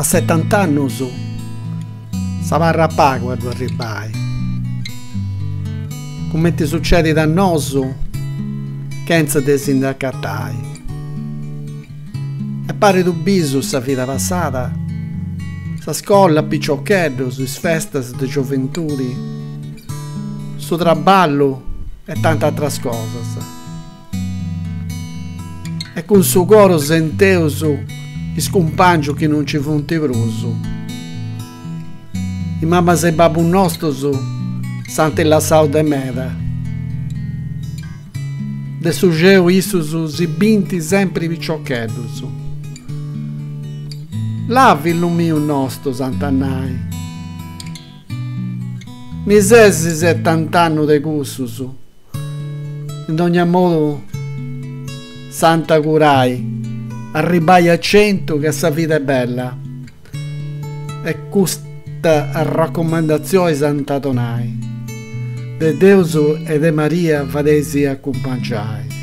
A 70 anni sa parra a pa quando arribai. Come ti succede dannoso che non si desindacattai. E pare tu bisu sa vita passata, sa scuola piccioccheddo, su feste di gioventù, su traballo e tante altre cose. E con suo coro senteuso i scompangio che non ci funti bruso. I mamma se babbo nostro sante la sauda meda. De sugeu isso si binti sempre piccioccheddos. Lavi il mio nostro Sant'Annai. Mi sesi 70 anni de cussus. In ogni modo Santa curai. Arribai a 100 che sa vita è bella. E questa raccomandazione Santa Tonai. De Deus e de Maria vadesi accompagnai.